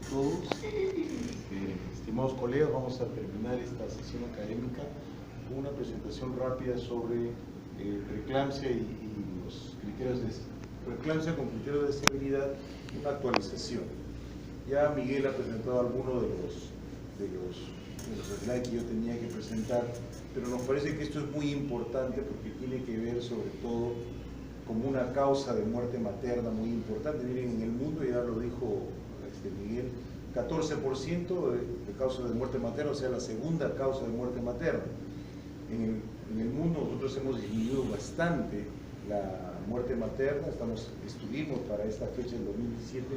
todos. Estimados colegas, vamos a terminar esta sesión académica con una presentación rápida sobre preeclampsia y los criterios de preeclampsia con criterios de estabilidad, una actualización. Ya Miguel ha presentado algunos de los slides que yo tenía que presentar, pero nos parece que esto es muy importante porque tiene que ver sobre todo como una causa de muerte materna muy importante. Miren, en el mundo, ya lo dijo Miguel, 14% de causa de muerte materna, o sea, la segunda causa de muerte materna. En el mundo nosotros hemos disminuido bastante la muerte materna, estuvimos para esta fecha del 2017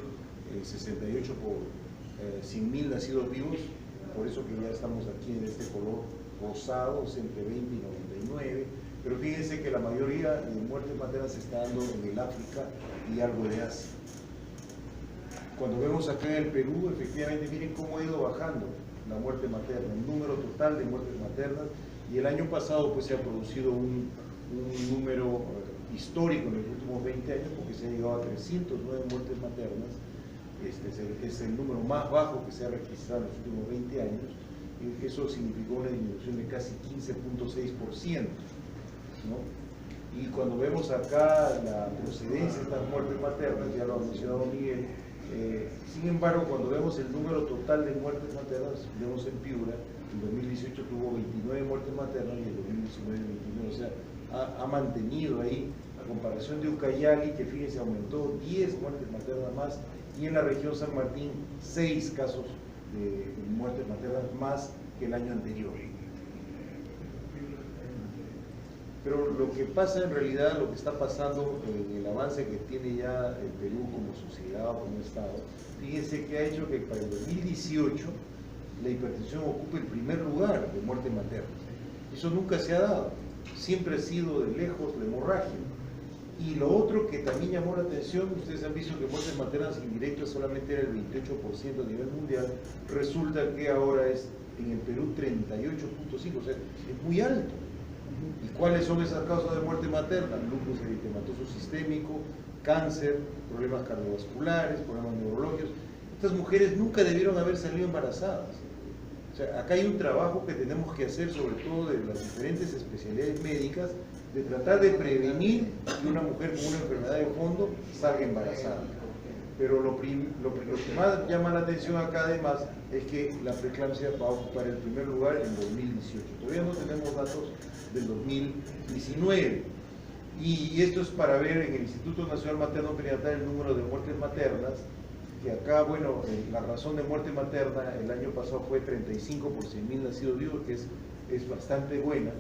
68 por 100.000 nacidos vivos, por eso que ya estamos aquí en este color rosado, entre 20 y 99, pero fíjense que la mayoría de muertes maternas se está dando en el África y algo de Asia. Cuando vemos acá en el Perú, efectivamente miren cómo ha ido bajando la muerte materna, el número total de muertes maternas, y el año pasado pues se ha producido un número histórico en los últimos 20 años, porque se ha llegado a 309 muertes maternas. Es el número más bajo que se ha registrado en los últimos 20 años, y eso significó una disminución de casi 15.6%, ¿no? Y cuando vemos acá la procedencia de estas muertes maternas, ya lo ha mencionado Miguel, sin embargo, cuando vemos el número total de muertes maternas, vemos en Piura, en 2018 tuvo 29 muertes maternas y en 2019 29, o sea, ha mantenido ahí, a comparación de Ucayali, que fíjense, aumentó 10 muertes maternas más, y en la región San Martín 6 casos de muertes maternas más que el año anterior. Pero lo que pasa en realidad, lo que está pasando en el avance que tiene ya el Perú como sociedad o como Estado, fíjense que ha hecho que para el 2018 la hipertensión ocupe el primer lugar de muerte materna. Eso nunca se ha dado, siempre ha sido de lejos la hemorragia. Y lo otro que también llamó la atención, ustedes han visto que muertes maternas indirectas solamente era el 28% a nivel mundial, resulta que ahora es en el Perú 38.5%, o sea, es muy alto. ¿Y cuáles son esas causas de muerte materna? Lupus eritematoso sistémico, cáncer, problemas cardiovasculares, problemas neurológicos. Estas mujeres nunca debieron haber salido embarazadas. O sea, acá hay un trabajo que tenemos que hacer, sobre todo de las diferentes especialidades médicas, de tratar de prevenir que una mujer con una enfermedad de fondo salga embarazada. Pero lo que más llama la atención acá además es que la preeclampsia va a ocupar el primer lugar en 2018. Todavía no tenemos datos del 2019. Y esto es para ver en el Instituto Nacional Materno Perinatal el número de muertes maternas, que acá, bueno, la razón de muerte materna el año pasado fue 35 por 100.000 nacidos vivos, que es bastante buena.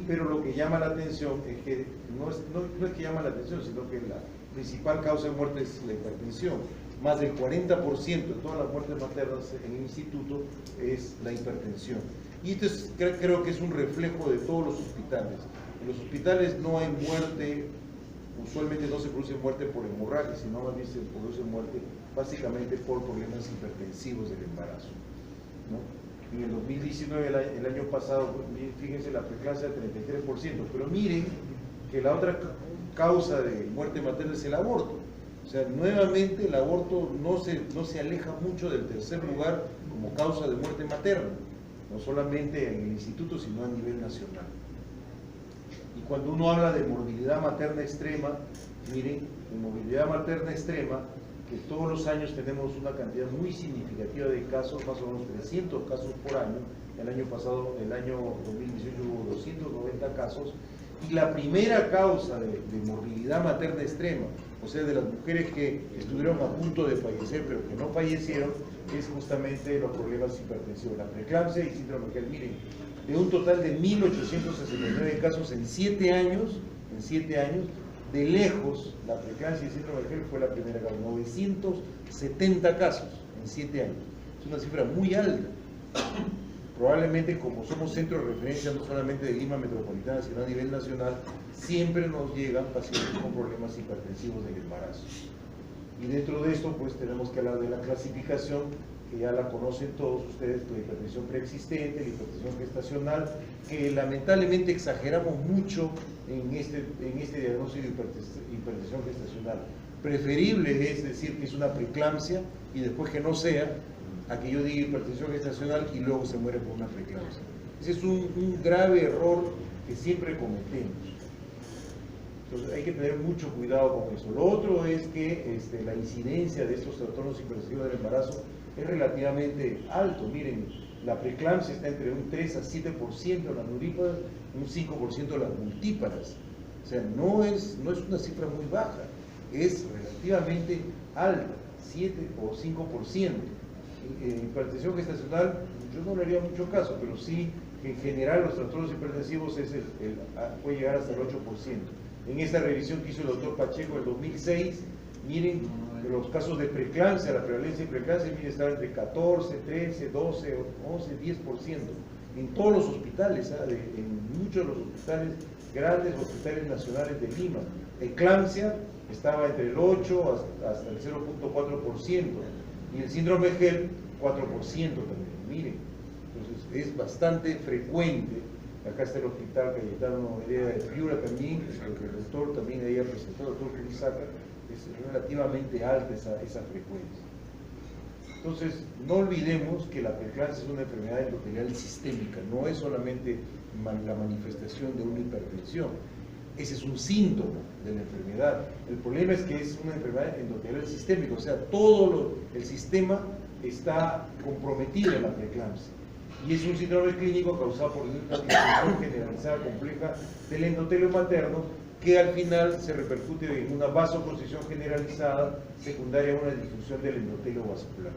Pero lo que llama la atención es que no es que llama la atención, sino que la principal causa de muerte es la hipertensión. Más del 40% de todas las muertes maternas en el instituto es la hipertensión. Y esto creo que es un reflejo de todos los hospitales. En los hospitales no hay muerte, usualmente no se produce muerte por hemorragia, sino más bien se produce muerte básicamente por problemas hipertensivos del embarazo, ¿no? En el 2019, el año pasado, fíjense, la preeclampsia del 33%, pero miren que la otra causa de muerte materna es el aborto. O sea, nuevamente el aborto no se aleja mucho del tercer lugar como causa de muerte materna, no solamente en el instituto, sino a nivel nacional. Y cuando uno habla de morbilidad materna extrema, miren, en morbilidad materna extrema, que todos los años tenemos una cantidad muy significativa de casos, más o menos 300 casos por año. El año pasado, el año 2018 hubo 290 casos, y la primera causa de morbilidad materna extrema, o sea, de las mujeres que estuvieron a punto de fallecer pero que no fallecieron, es justamente los problemas hipertensivos, la preeclampsia y síndrome de Meckel. Miren, de un total de 1.869 casos en 7 años, de lejos, la preeclampsia y síndrome de Meckel fue la primera causa, 970 casos en 7 años. Es una cifra muy alta. Probablemente, como somos centro de referencia no solamente de Lima metropolitana, sino a nivel nacional, siempre nos llegan pacientes con problemas hipertensivos del embarazo. Y dentro de esto, pues tenemos que hablar de la clasificación, que ya la conocen todos ustedes, la hipertensión preexistente, la hipertensión gestacional, que lamentablemente exageramos mucho en este diagnóstico de hipertensión gestacional. Preferible es decir que es una preeclampsia y después que no sea, a que yo diga hipertensión gestacional y luego se muere por una preeclampsia. Ese es un grave error que siempre cometemos. Entonces hay que tener mucho cuidado con eso. Lo otro es que la incidencia de estos trastornos hipertensivos del embarazo es relativamente alto. Miren, la preeclampsia está entre un 3 a 7% en las nuríparas, un 5% en las multíparas. O sea, no es una cifra muy baja, es relativamente alta, 7 o 5%. Hipertensión gestacional, yo no le haría mucho caso, pero sí que en general los trastornos hipertensivos puede llegar hasta el 8%. En esta revisión que hizo el doctor Pacheco en el 2006, miren los casos de preeclampsia, la prevalencia de preeclampsia, miren, estaba entre 14, 13, 12, 11, 10%. En todos los hospitales, en muchos de los hospitales, grandes hospitales nacionales de Lima. Eclampsia estaba entre el 8 hasta el 0.4%. Y el síndrome de Hell, 4% también, miren. Entonces es bastante frecuente. Acá está el hospital Cayetano Heredia de Piura también, que el doctor también ahí ha presentado, el doctor Curizaca, es relativamente alta esa frecuencia. Entonces, no olvidemos que la preeclampsia es una enfermedad endotelial sistémica, no es solamente la manifestación de una hipertensión. Ese es un síntoma de la enfermedad. El problema es que es una enfermedad endotelial sistémica, o sea, todo el sistema está comprometido en la preeclampsia. Y es un síndrome clínico causado por una disfunción generalizada compleja del endotelio materno que al final se repercute en una vasoconstricción generalizada secundaria a una disfunción del endotelio vascular.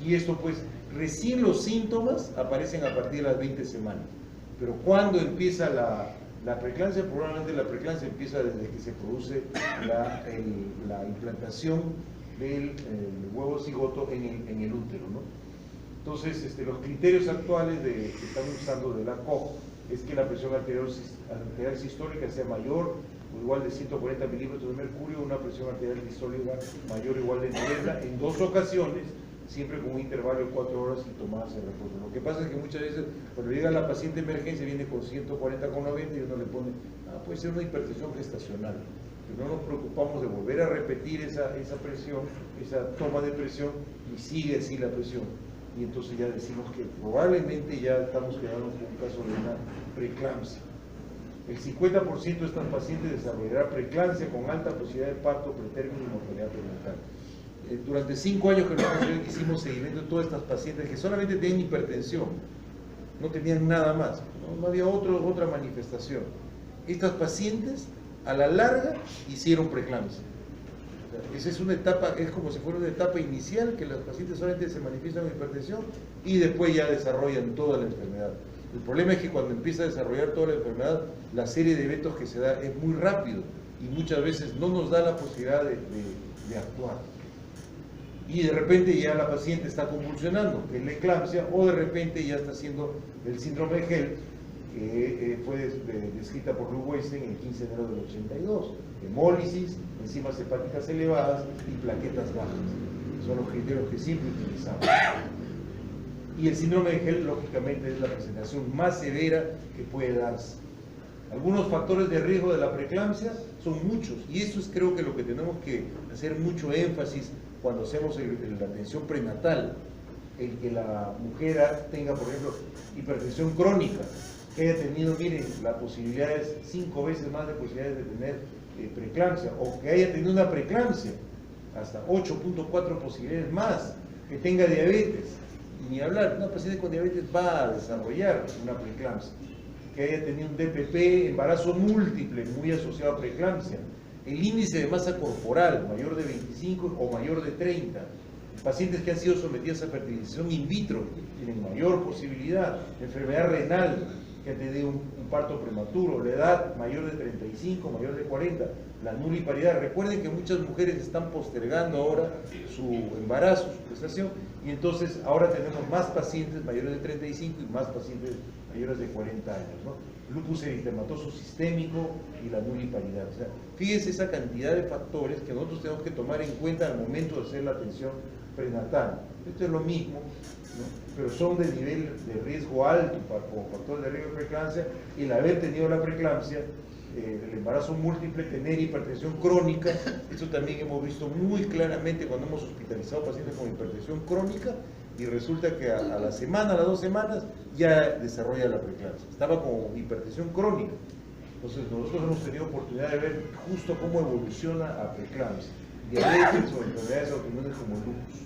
Y esto pues, recién los síntomas aparecen a partir de las 20 semanas. Pero cuando empieza la preeclampsia, probablemente la preeclampsia empieza desde que se produce la implantación del huevo cigoto en el útero, ¿no? Entonces, los criterios actuales que están usando de la COG es que la presión arterial sistólica sea mayor o igual de 140 milímetros de mercurio, una presión arterial distólica mayor o igual de 90 en 2 ocasiones, siempre con un intervalo de 4 horas y tomadas de reposo. Lo que pasa es que muchas veces cuando llega la paciente de emergencia viene con 140/90 y uno le pone, puede ser una hipertensión gestacional. Pero no nos preocupamos de volver a repetir esa presión, esa toma de presión y sigue así la presión. Y entonces ya decimos que probablemente ya estamos quedando con un caso de una preeclampsia. El 50% de estas pacientes desarrollará preeclampsia con alta posibilidad de parto, pretérmino y mortalidad perinatal. Durante 5 años que nosotros hicimos seguimiento de todas estas pacientes que solamente tenían hipertensión, no tenían nada más, no había otra manifestación. Estas pacientes a la larga hicieron preeclampsia. Esa es una etapa, es como si fuera una etapa inicial que las pacientes solamente se manifiestan con hipertensión y después ya desarrollan toda la enfermedad. El problema es que cuando empieza a desarrollar toda la enfermedad, la serie de eventos que se da es muy rápido y muchas veces no nos da la posibilidad de actuar. Y de repente ya la paciente está convulsionando, que es la eclampsia, o de repente ya está haciendo el síndrome de Hell, que fue descrita por Ruth Weinstein el 15 de enero del 82. Hemólisis, enzimas hepáticas elevadas y plaquetas bajas. Son los criterios que siempre utilizamos. Y el síndrome de Hell, lógicamente, es la presentación más severa que puede darse. Algunos factores de riesgo de la preeclampsia son muchos, y eso es creo que lo que tenemos que hacer mucho énfasis cuando hacemos la atención prenatal. El que la mujer tenga, por ejemplo, hipertensión crónica, que haya tenido, miren, la posibilidad es 5 veces más de posibilidades de tener preeclampsia, o que haya tenido una preeclampsia, hasta 8.4 posibilidades más, que tenga diabetes, y ni hablar, una paciente con diabetes va a desarrollar una preeclampsia, que haya tenido un DPP, embarazo múltiple, muy asociado a preeclampsia, el índice de masa corporal mayor de 25 o mayor de 30, pacientes que han sido sometidas a fertilización in vitro tienen mayor posibilidad, enfermedad renal, que han tenido un parto prematuro, la edad mayor de 35, mayor de 40, la nuliparidad. Recuerden que muchas mujeres están postergando ahora su embarazo, su gestación, y entonces ahora tenemos más pacientes mayores de 35 y más pacientes mayores de 40 años, ¿no? Lupus eritematoso sistémico y la nuliparidad. O sea, fíjense esa cantidad de factores que nosotros tenemos que tomar en cuenta al momento de hacer la atención prenatal. Esto es lo mismo, ¿no? Pero son de nivel de riesgo alto como factor de riesgo de preeclampsia, y el haber tenido la preeclampsia el embarazo múltiple, tener hipertensión crónica. Esto también hemos visto muy claramente cuando hemos hospitalizado pacientes con hipertensión crónica y resulta que a la semana, a las 2 semanas, ya desarrolla la preeclampsia. Estaba con hipertensión crónica. Entonces nosotros hemos tenido oportunidad de ver justo cómo evoluciona a preeclampsia, diabetes o enfermedades autoinmunes como lupus,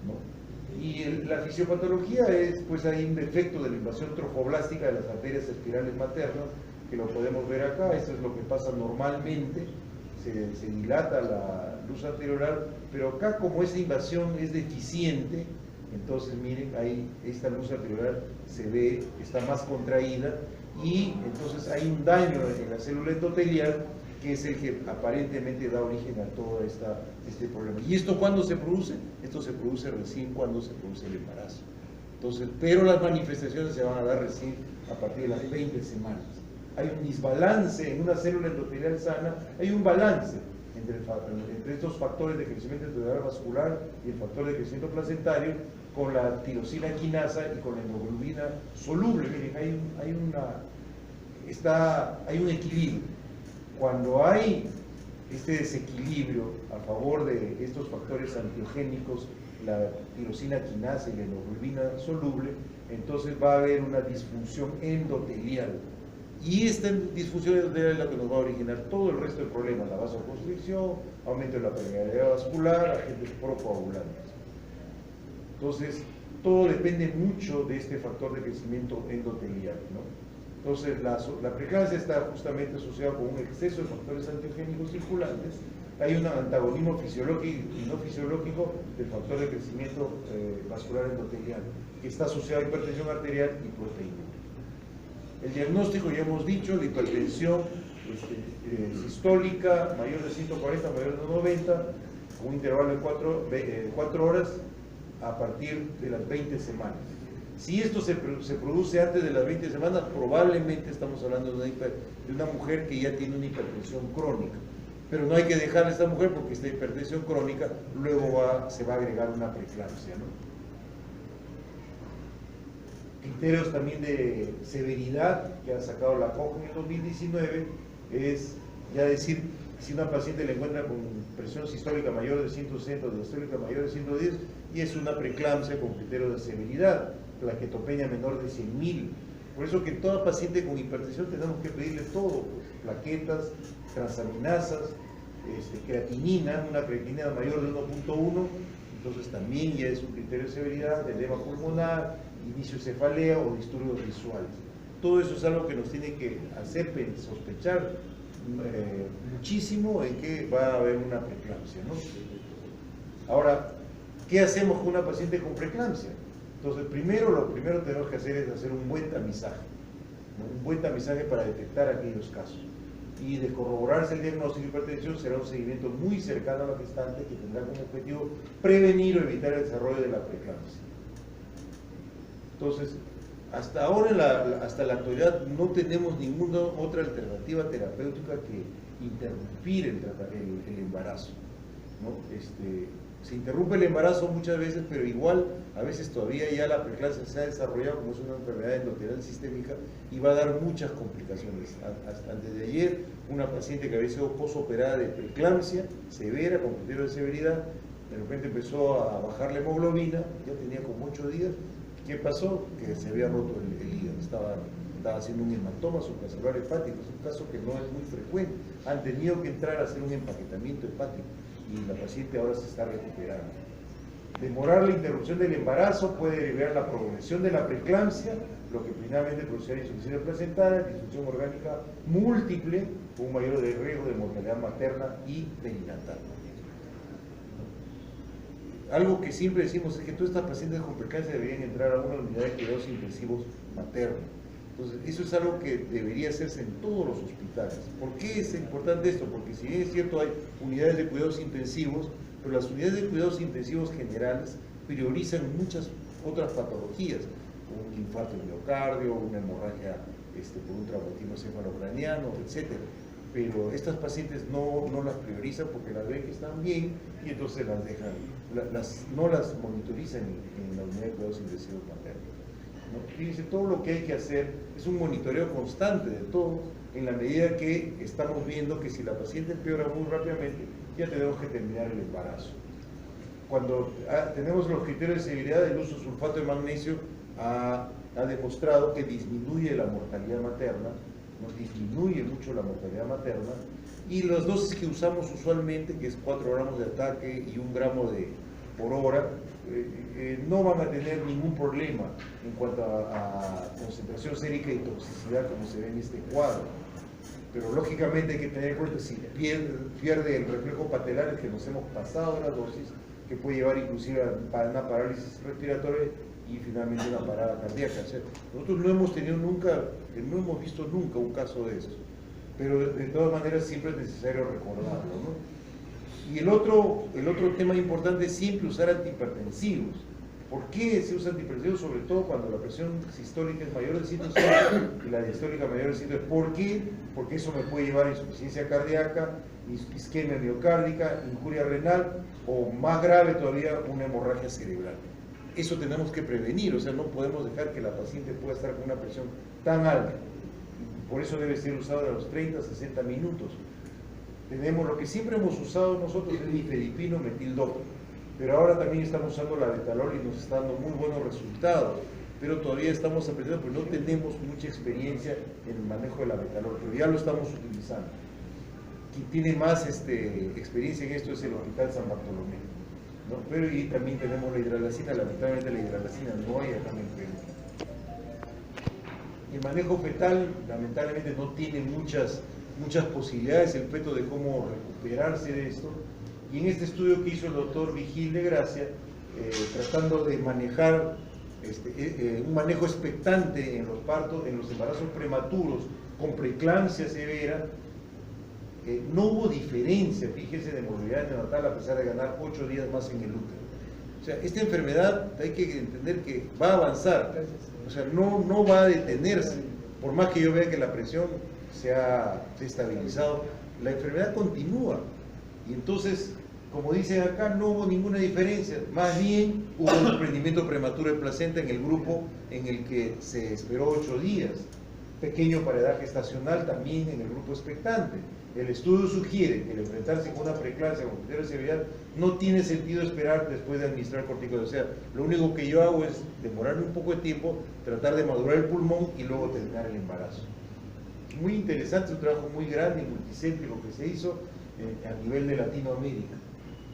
¿no? Y la fisiopatología es, pues hay un defecto de la invasión trofoblástica de las arterias espirales maternas, que lo podemos ver acá. Esto es lo que pasa normalmente, se dilata la luz arteriolar, pero acá como esa invasión es deficiente, entonces miren, ahí esta luz arteriolar se ve, está más contraída, y entonces hay un daño en la célula endotelial que es el que aparentemente da origen a todo este problema. ¿Y esto cuándo se produce? Esto se produce recién cuando se produce el embarazo. Entonces, pero las manifestaciones se van a dar recién a partir de las 20 semanas. Hay un desbalance en una célula endotelial sana, hay un balance entre estos factores de crecimiento endotelial vascular y el factor de crecimiento placentario, con la tirosina quinasa y con la hemoglobina soluble. Miren, hay un equilibrio. Cuando hay este desequilibrio a favor de estos factores antiogénicos, la tirosina quinasa y la hemoglobina soluble, entonces va a haber una disfunción endotelial. Y esta disfunción endotelial es la que nos va a originar todo el resto de problemas: la vasoconstricción, aumento de la permeabilidad vascular, agentes procoagulantes. Entonces, todo depende mucho de este factor de crecimiento endotelial, ¿no? Entonces, la preeclampsia está justamente asociada con un exceso de factores antiogénicos circulantes. Hay un antagonismo fisiológico y no fisiológico del factor de crecimiento vascular endotelial, que está asociado a hipertensión arterial y proteína. El diagnóstico, ya hemos dicho, la hipertensión sistólica mayor de 140, mayor de 90, con un intervalo de 4 horas a partir de las 20 semanas. Si esto se produce antes de las 20 semanas, probablemente estamos hablando de una mujer que ya tiene una hipertensión crónica. Pero no hay que dejar a esta mujer porque esta hipertensión crónica luego se va a agregar una preeclampsia, ¿no? Criterios también de severidad que ha sacado la COG en el 2019 es ya decir, si una paciente le encuentra con presión sistólica mayor de 160 o diastólica mayor de 110 y es una preeclampsia con criterio de severidad, plaquetopenia menor de 100.000. Por eso que toda paciente con hipertensión tenemos que pedirle todo, pues, plaquetas, transaminasas, creatinina, una creatinina mayor de 1.1, entonces también ya es un criterio de severidad, edema pulmonar, inicio de cefalea o disturbios visuales. Todo eso es algo que nos tiene que hacer sospechar muchísimo en que va a haber una preeclampsia, ¿no? Ahora, ¿qué hacemos con una paciente con preeclampsia? Entonces, lo primero que tenemos que hacer es hacer un buen tamizaje, ¿no? Un buen tamizaje para detectar aquellos casos. Y de corroborarse el diagnóstico de hipertensión será un seguimiento muy cercano a la gestante que tendrá como objetivo prevenir o evitar el desarrollo de la preeclampsia. Entonces, hasta ahora, hasta la actualidad, no tenemos ninguna otra alternativa terapéutica que interrumpir el embarazo, ¿no? Se interrumpe el embarazo muchas veces, pero igual a veces todavía ya la preeclampsia se ha desarrollado como es una enfermedad endotelial sistémica y va a dar muchas complicaciones. Antes de ayer, una paciente que había sido posoperada de preeclampsia severa, con criterio de severidad, de repente empezó a bajar la hemoglobina, ya tenía como 8 días. ¿Qué pasó? Que se había roto el hígado, estaba haciendo un hematoma supracelulular hepático. Es un caso que no es muy frecuente. Han tenido que entrar a hacer un empaquetamiento hepático y la paciente ahora se está recuperando. Demorar la interrupción del embarazo puede derivar en la progresión de la preeclampsia, lo que finalmente producirá insuficiencia placentaria, disfunción orgánica múltiple, con un mayor riesgo de mortalidad materna y perinatal. Algo que siempre decimos es que todas estas pacientes con preeclampsia deberían entrar a una unidad de cuidados intensivos maternos. Entonces, eso es algo que debería hacerse en todos los hospitales. ¿Por qué es importante esto? Porque si bien es cierto hay unidades de cuidados intensivos, pero las unidades de cuidados intensivos generales priorizan muchas otras patologías, como un infarto de miocardio, una hemorragia por un traumatismo cefalocraniano, etc. Pero estas pacientes no las priorizan porque las ven que están bien y entonces las dejan, no las monitorizan en la unidad de cuidados intensivos maternos, ¿no? Fíjense, todo lo que hay que hacer es un monitoreo constante de todo en la medida que estamos viendo que si la paciente empeora muy rápidamente, ya tenemos que terminar el embarazo. Cuando tenemos los criterios de severidad, el uso de sulfato de magnesio ha demostrado que disminuye la mortalidad materna, nos disminuye mucho la mortalidad materna, y las dosis que usamos usualmente, que es 4 gramos de ataque y 1 gramo por hora, no van a tener ningún problema en cuanto a concentración sérica y toxicidad como se ve en este cuadro. Pero lógicamente hay que tener en cuenta si pierde el reflejo patelar, que nos hemos pasado la dosis, que puede llevar inclusive a una parálisis respiratoria y finalmente una parada cardíaca. O sea, nosotros no hemos tenido nunca, no hemos visto nunca un caso de esto, pero de todas maneras siempre es necesario recordarlo, ¿no? Y el otro tema importante es siempre usar antihipertensivos. ¿Por qué se usa antihipertensivos? Sobre todo cuando la presión sistólica es mayor de 105 y la diastólica mayor de 110. ¿Por qué? Porque eso me puede llevar a insuficiencia cardíaca, isquemia miocárdica, injuria renal o, más grave todavía, una hemorragia cerebral. Eso tenemos que prevenir, o sea, no podemos dejar que la paciente pueda estar con una presión tan alta. Por eso debe ser usado a los 30 a 60 minutos. Tenemos lo que siempre hemos usado nosotros, el nifedipino metildopa, pero ahora también estamos usando la betalol y nos está dando muy buenos resultados, pero todavía estamos aprendiendo porque no tenemos mucha experiencia en el manejo de la betalol, pero ya lo estamos utilizando. Quien tiene más experiencia en esto es el Hospital San Bartolomé, ¿no? Pero y también tenemos la hidralacina, lamentablemente la hidralacina no hay acá en Perú. El manejo fetal lamentablemente no tiene muchas posibilidades el feto de cómo recuperarse de esto, y en este estudio que hizo el doctor Vigil de Gracia, tratando de manejar un manejo expectante en los partos, en los embarazos prematuros con preeclampsia severa, no hubo diferencia, fíjense, de morbilidad neonatal a pesar de ganar 8 días más en el útero. O sea, esta enfermedad hay que entender que va a avanzar, o sea, no va a detenerse, por más que yo vea que la presión se ha estabilizado, la enfermedad continúa. Y entonces, como dicen acá, no hubo ninguna diferencia, más bien hubo un desprendimiento prematuro de placenta en el grupo en el que se esperó 8 días, pequeño para edad gestacional también en el grupo expectante. El estudio sugiere que el enfrentarse con una preeclampsia con criterio de severidad no tiene sentido esperar después de administrar corticoides. O sea, lo único que yo hago es demorarme un poco de tiempo, tratar de madurar el pulmón y luego terminar el embarazo. Muy interesante, un trabajo muy grande y multicéntrico que se hizo a nivel de Latinoamérica.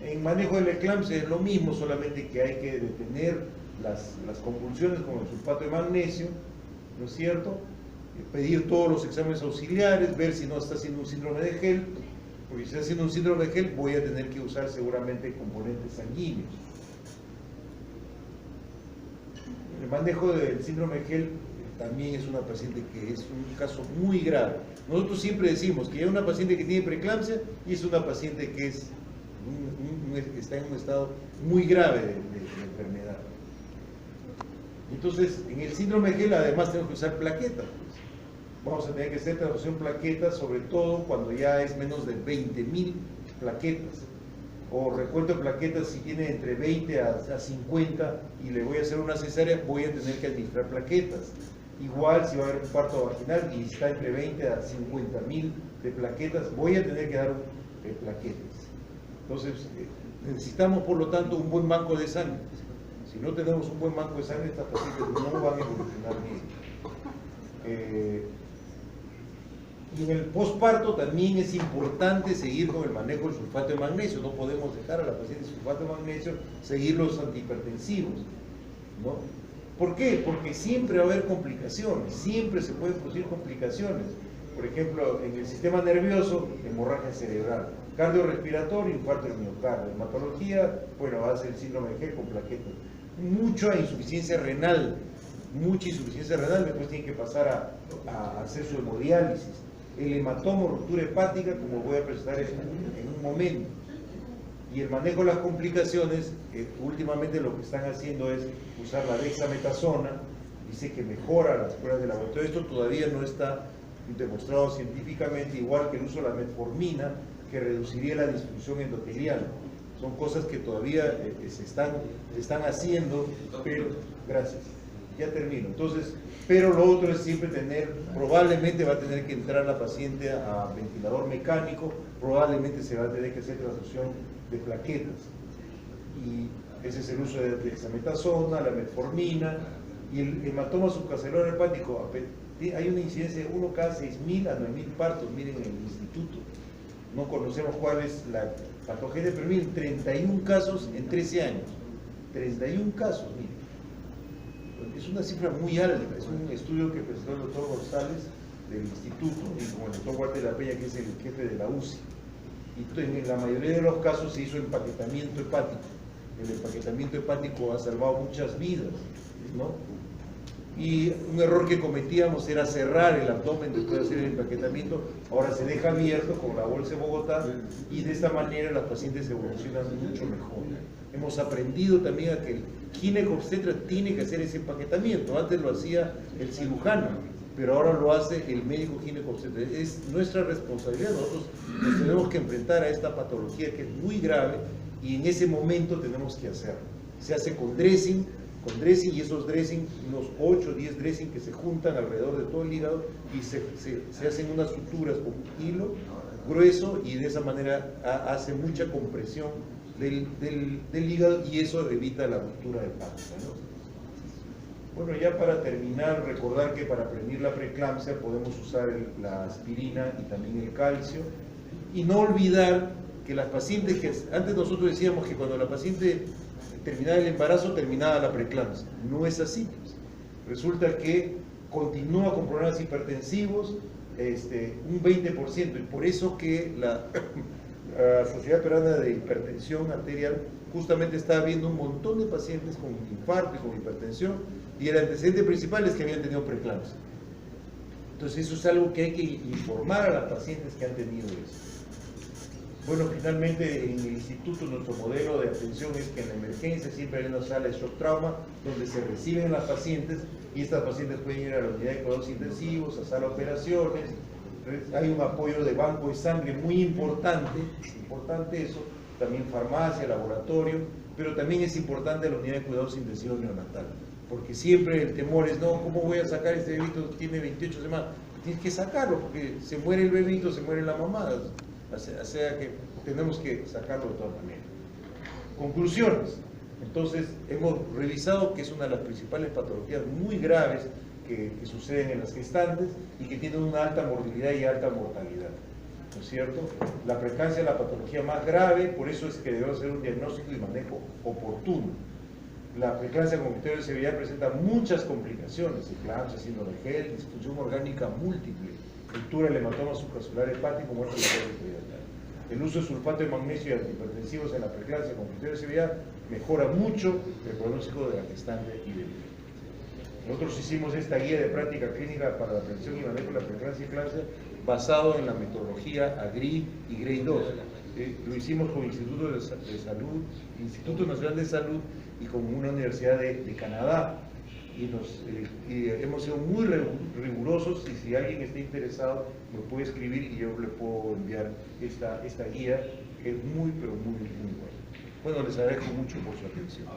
En manejo de la eclampsia es lo mismo, solamente que hay que detener las convulsiones con el sulfato de magnesio, ¿no es cierto? Pedir todos los exámenes auxiliares, ver si no está haciendo un síndrome de Hell, porque si está haciendo un síndrome de Hell voy a tener que usar seguramente componentes sanguíneos. El manejo del síndrome de Hell también es una paciente que es un caso muy grave. Nosotros siempre decimos que hay una paciente que tiene preeclampsia y es una paciente que está en un estado muy grave de enfermedad. Entonces, en el síndrome de Hell además tenemos que usar plaquetas. Vamos a tener que hacer transfusión plaquetas, sobre todo cuando ya es menos de 20.000 plaquetas. O recuento de plaquetas, si tiene entre 20 a 50 y le voy a hacer una cesárea, voy a tener que administrar plaquetas. Igual si va a haber un parto vaginal y está entre 20 a 50.000 de plaquetas, voy a tener que dar plaquetas. Entonces, necesitamos por lo tanto un buen banco de sangre. Si no tenemos un buen banco de sangre, estas pacientes no van a evolucionar bien. Y en el posparto también es importante seguir con el manejo del sulfato de magnesio. No podemos dejar a la paciente sulfato de magnesio seguir los antihipertensivos, ¿no? ¿Por qué? Porque siempre va a haber complicaciones, siempre se pueden producir complicaciones. Por ejemplo, en el sistema nervioso, hemorragia cerebral, cardiorrespiratorio, infarto del miocardio, hematología, bueno, va a ser el síndrome de Hell con plaquetas. Mucha insuficiencia renal, después tienen que pasar a hacer su hemodiálisis. El hematoma, ruptura hepática, como voy a presentar en un momento. Y el manejo de las complicaciones, últimamente lo que están haciendo es usar la dexametasona, dice que mejora las pruebas de laboratorio. Esto todavía no está demostrado científicamente, igual que el uso de la metformina, que reduciría la disfunción endotelial. Son cosas que todavía se están haciendo, pero, gracias. ya termino. Entonces, pero lo otro es siempre tener, probablemente va a tener que entrar la paciente a ventilador mecánico, probablemente se va a tener que hacer transfusión de plaquetas. Y ese es el uso de dexametasona, la metformina, y el hematoma subcarcelular hepático, hay una incidencia de 1 cada 6.000 a 9.000 partos, miren en el instituto. No conocemos cuál es la patogenia, pero miren, 31 casos en 13 años. 31 casos, miren. Es una cifra muy alta, es un estudio que presentó el doctor González del instituto, y con el doctor Walter de la Peña, que es el jefe de la UCI. Y en la mayoría de los casos se hizo empaquetamiento hepático. El empaquetamiento hepático ha salvado muchas vidas, ¿no? Y un error que cometíamos era cerrar el abdomen después de hacer el empaquetamiento. Ahora se deja abierto con la bolsa de Bogotá y de esta manera las pacientes evolucionan mucho mejor. Hemos aprendido también a que el ginecobstetra tiene que hacer ese empaquetamiento. Antes lo hacía el cirujano, pero ahora lo hace el médico ginecobstetra. Es nuestra responsabilidad. Nosotros nos tenemos que enfrentar a esta patología que es muy grave y en ese momento tenemos que hacerlo. Se hace con dressing, y esos dressing, unos 8 o 10 dressing que se juntan alrededor de todo el hígado y se hacen unas suturas con un hilo grueso y de esa manera hace mucha compresión del hígado y eso evita la ruptura hepática, ¿no? Bueno, ya para terminar, recordar que para prevenir la preeclampsia podemos usar la aspirina y también el calcio y no olvidar que las pacientes que antes nosotros decíamos que cuando la paciente terminaba el embarazo, terminaba la preeclampsia. No es así. Resulta que continúa con problemas hipertensivos, un 20%, y por eso que la Sociedad Peruana de Hipertensión Arterial justamente está viendo un montón de pacientes con infarto y con hipertensión, y el antecedente principal es que habían tenido preeclampsia. Entonces eso es algo que hay que informar a las pacientes que han tenido eso. Bueno, finalmente en el instituto nuestro modelo de atención es que en la emergencia siempre hay una sala de shock trauma donde se reciben las pacientes y estas pacientes pueden ir a la unidad de cuidados intensivos, a sala de operaciones. Entonces, hay un apoyo de banco de sangre muy importante, es importante eso, también farmacia, laboratorio, pero también es importante la unidad de cuidados intensivos neonatal, porque siempre el temor es, no, ¿cómo voy a sacar este bebito que tiene 28 semanas? Tienes que sacarlo porque se muere el bebito, se muere la mamá. O sea que tenemos que sacarlo de todas maneras. Conclusiones. Entonces, hemos revisado que es una de las principales patologías muy graves que suceden en las gestantes y que tienen una alta morbilidad y alta mortalidad. ¿No es cierto? La preeclampsia es la patología más grave, por eso es que debemos hacer un diagnóstico y manejo oportuno. La preeclampsia con criterio de severidad presenta muchas complicaciones: eclampsia, síndrome de Hell, disfunción orgánica múltiple, ruptura del hematoma subcarcelular hepático, muerte de la peritoneal. El uso de sulfato de magnesio y antihipertensivos en la preeclampsia con criterio de severidad mejora mucho el pronóstico de la gestante y del bebé. Nosotros hicimos esta guía de práctica clínica para la prevención y manejo de la preeclampsia y eclampsia basado en la metodología AGRI y GRADE 2. Lo hicimos con Instituto de Salud, Instituto Nacional de Salud y con una universidad de Canadá. Y hemos sido muy rigurosos, y si alguien está interesado me puede escribir y yo le puedo enviar esta guía que es muy, pero muy, muy buena. Bueno, les agradezco mucho por su atención.